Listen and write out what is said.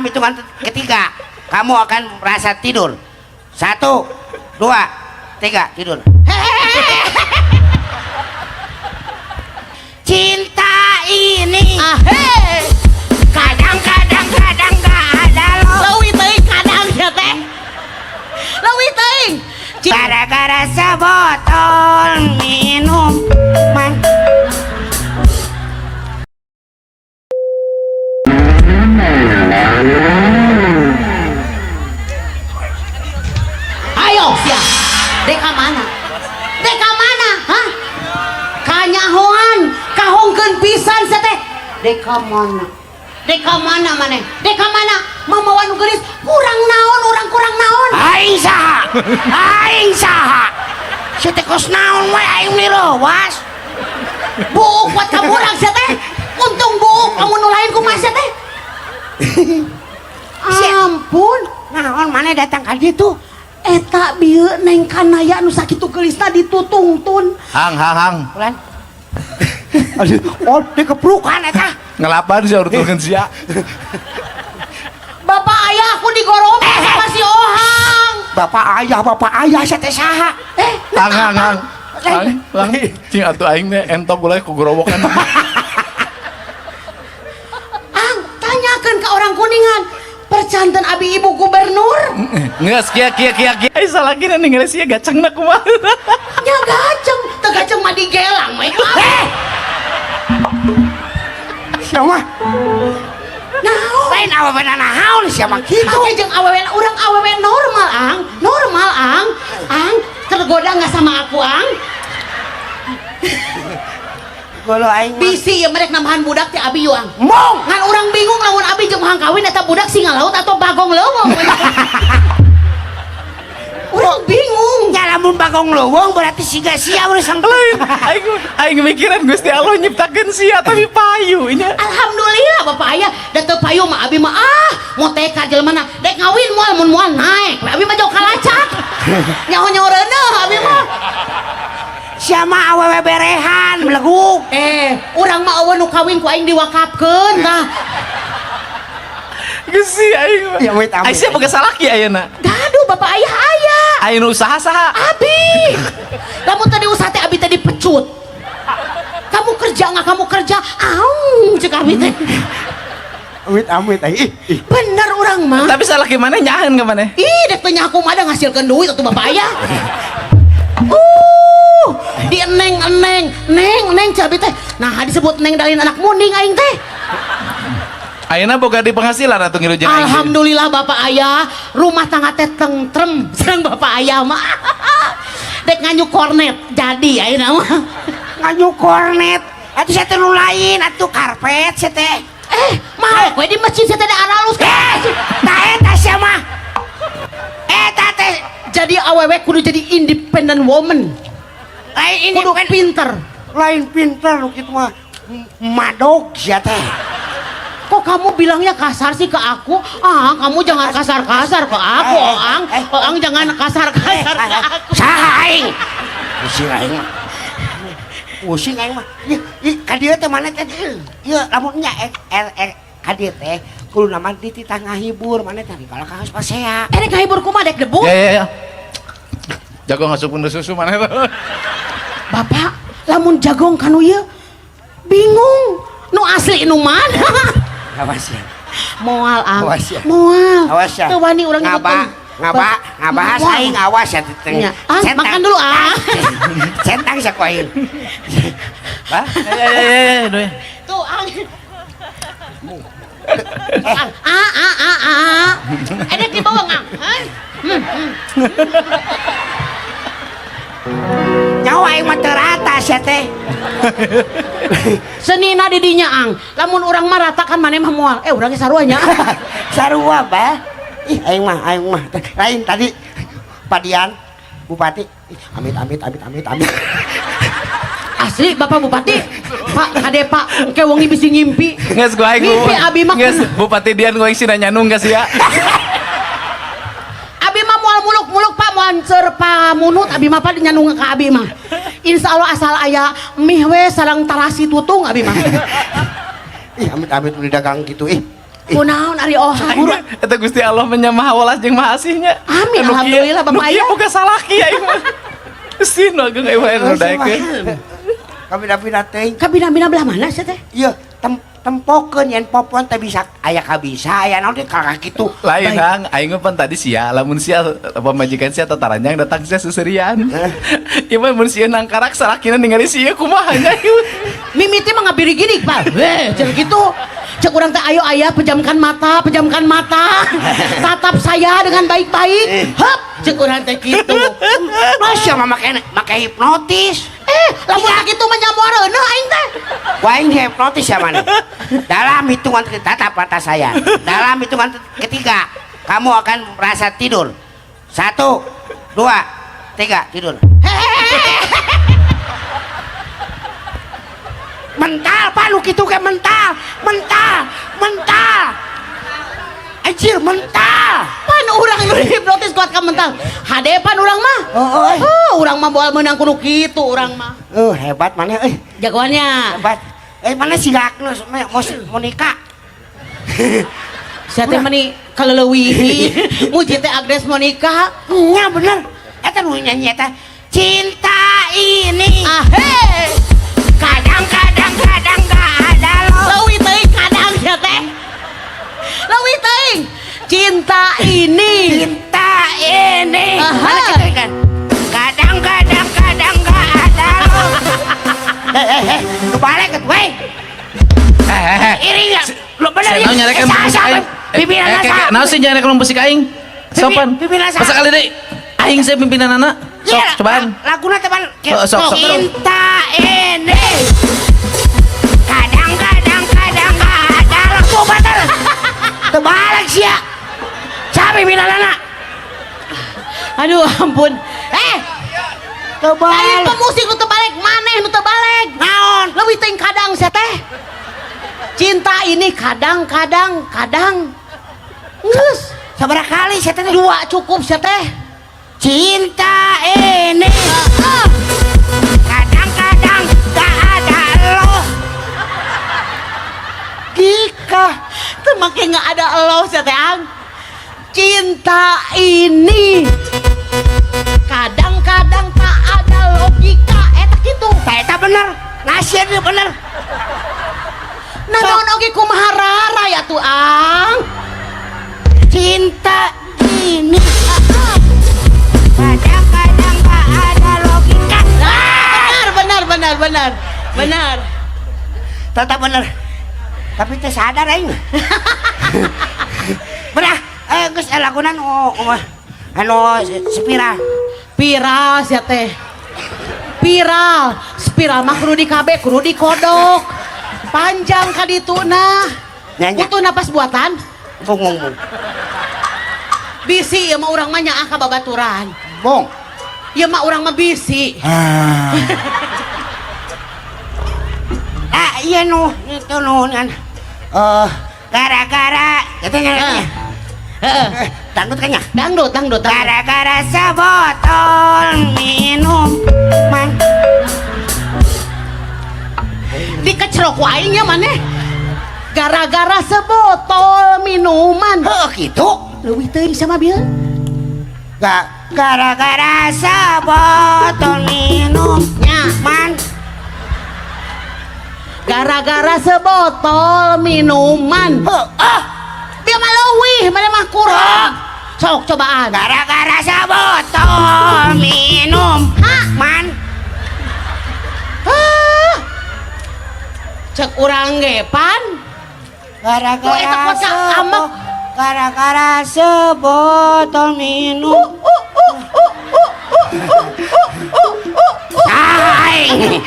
dalam hitungan ketiga kamu akan merasa tidur. 1, 2, 3 tidur. Cinta ini kadang-kadang gak ada lo. Leuwih teuing kadang ya teh. Leuwih teuing. Gara-gara sebotol minuman. Ayo sia. Deka mana? Deka mana? Hah? Kanyahoan, kahongkeun pisan sia teh. Deka mana? Deka mana maneh? Deka mana? Mamawan nu geulis kurang naon, urang kurang naon. Aing saha? Aing saha? Si teh kos naon we aing nirowas. Buuk buat kaburang sia teh. Untung buuk kamu nu lain kumaha sia teh. Ampun, Naon maneh datang ka ditu? eta bieu neng kanaya nu sakitu geulisna ditutungtun. Hang. Ulan. Aduh, oh dikeprukan eta. Ngelapan sih urutulkeun sia. Bapak ayah aku digorobek sama si Ohang. Bapak ayah saya teh saha? Hang. Cing atuh aing teh entok ulah ku gorowokan. Ang, tanyakan ke orang Kuningan. Percanten abi ibu gubernur. Ngeus kia. Ai salah kira ningali sia gacangna kumaha. Nya gaceng, teu gaceng mah digelang mah. Siapa? Naon? Lain awewe naon siapa kitu? Hanya jeung awewe urang awewe normal, Ang. Normal, Ang. Ang, tergoda enggak sama aku, Ang? Golo aing mah. Bisi ya merek nambahan budak teh abi yo, Ang. Mong. Ngan urang bingung lamun abi jeung Ohang kawin eta budak singa laut atau bagong leuweung. Urang bingung. Ya lamun bagong leuweung berarti siga sia urang sangkeun. Aing mikiran Gusti Allah nyiptakeun sia tapi payu nya. Alhamdulillah bapak ayah da teu payu mah abi mah mau teka jelema na dek ngawin moal mun moal naik abi mah jauh kalacak. Nyaho reuneuh abi mah. Siapa awewe berehan beleguk. Urang mah eueuh nu kawin ku aing diwakafkeun tah. Gusti aing. Ya wait Ai sia boga salaki ayeuna. Gaduh bapak ayah aya. Ayeuna usaha saha? Abi. Kamu tadi usaha teh abi tadi pecut. Kamu kerja nggak kamu kerja? Aung cek abi teh. Amit aing. Bener urang mah. Tapi salaki maneh nyaheun ka maneh? Ih, dek tanya aku mah ada ngasilkan duit atau bapak ayah. Di neng cabi teh. Nah, disebut neng dalin anak munding aing teh. Ayeuna boga di penghasilan atuh ngilu jeung aing. Alhamdulillah bapak ayah, rumah tangga teh tentrem. Sareng bapak ayah mah. Dek nganyu kornet jadi ayeuna mah. Nganyu kornet. Atuh saya teh nu lain atuh karpet saya teh. Mau we di masjid saya teh ada aralus. Tah eta sia mah. Eta teh Jadi awewe kudu jadi independent woman. lain Kudu pinter. lain pinter gitu mah madog sia teh. Kok kamu bilangnya kasar sih ke aku? Kamu jangan kasar-kasar ke aku, Ang. Ang jangan kasar-kasar ke aku. Saha aing? Pusing aing mah. Pusing aing mah. Ieu ka dieu teh maneh teh. Ieu lamun nya ka dieu teh kudu nama di titah ngahibur maneh teh kalau ka geus pasea. Erek ngahibur kumaha dek debut? Ya. Jago ngasupun susu maneh teh. Bapak, lamun jagong kanu ieu bingung. Nu asli nu mana? Awas ya. Moal, Ang. Awas ya. Moal. Awas ya. Teu wani urang ngabahas aing awas ya teh. Makan dulu, ah. Centang sak aing. Hah? Ya. Tuh, Ang. Edek di bawah, Ang. Nyawa aing mah teu rata sia teh. Senina di dinya, Ang. Lamun urang mah rata kan maneh mah moal. Urang ge sarua nya. Sarua bah. Ih aing mah lain tadi Padian Bupati. Amit. Asli Bapak Bupati. Pak kade Pak engke wengi bisi ngimpi. Geus ku aing. Ngimpi abi mah. Geus Bupati Dian ku aing sina nyanung geus ya. Abi mah moal muluk-muluk Pak moal cer pamunut abi mah Pak nyanung ka abi mah. Insyaallah asal aya mih we sareng tarasi tutung abi mah. Ih amit udah dagang gitu ih. Kunaon ari oha Aing eta Gusti Allah menyamaha welas jeung maha asihnya. Amin, Anu kieu- alhamdulillah, Bapak anu kieu aya. boga salah kieu aing mah. Sino geung aya wae nu daekeun. Kami dapina teuing. kabina-bina belah mana sia teh Ieu tempokeun yen popon teh bisa aya kabisa aya naon teh kakak kitu. Lain hang, aing mah pan tadi sia, lamun sia pamajikan sia tataranjang datang sia suserian. Ieu mah mun sia nangkarak salakina ningali sia kumaha nya. mimiti mah ngabiri gini Pak cenah gitu cek urang teh ayo ayah pejamkan mata tatap saya dengan baik-baik hop cek urang teh gitu Masya mah make hipnotis. lamun kitu mah nyamuareuna aing teh Wah ini hipnotis ya mana? Dalam hitungan tatap mata saya. Dalam hitungan ketiga, kamu akan merasa tidur. 1, 2, 3 tidur. Mental, Pak, lu gitu kayak mental. Anjir, mental. pan urang nu hipnotis kuat ka mental hadepan urang mah urang mah moal meunang kudu kitu urang mah Hebat mana, jagoannya hebat. Mana si Gakno, mau nikah? sia teh meni kaleulewihi muji teh Agnes Monica Nya bener. Eta nu nyanyi eta cinta ini. Kadang-kadang gak ada lo. leuwih teuing kadang sia teh leuwih teuing cinta ini Cinta ini. Aha. Mana kita kan? Kadang-kadang gak ada lo. Lu balik kan, wey. Iri gak? Lu bener Saya nyarekeun musik aing. Pimpinan nasa. Naon sih nyarekeun musik aing? Sopan. Pimpinan nasa. Pasakali deui. Aing saya pimpinanana. Sok Iya, cobaan. Laguna teman. Sok. Cinta ini. Kadang-kadang gak ada lo. Tuh bener. Terbalik sih ya. Siapa pimpinan anak? aduh ampun lain Terbalik. pemusik nu terbalik maneh nu terbalik Naon? leuwih teuing kadang sia teh cinta ini kadang geus Sabaraha kali saya teh? dua cukup sia teh Cinta ini kadang-kadang gak ada lo. Dika. teu make nggak ada elo sia teh ang cinta ini kadang-kadang tak ada logika eta kitu Eta bener. Nasihat dia bener. nah naon oge kumaha rara ya tuh ang Cinta ini kadang-kadang gak ada logika. benar Tetap bener. Tapi teh sadar aing. Benar. Geus lagunan anu spiral. viral sia teh spiral mah kudu di KB kudu dikodok panjang ka dituna Nyanyi. kudu napas buatan Bong. bisi ieu mah urang mah nyaah ka babaturan Bong. ieu mah urang mah bisi Iya itu kan. Gara-gara katanya. Dangdut kan ya? dangdut Gara-gara sebotol minuman. dikecrok wae nya maneh gara-gara sebotol minuman Gitu. leuwih teuing sama bil Gara-gara sebotol minuman. gara-gara sebotol minuman dia mah leuwih mana mah kurang sok cobaan Gara-gara sebotol minuman. cek urang ge pan Oh, eta kocak amak. Gara-gara sebotol minum. Aing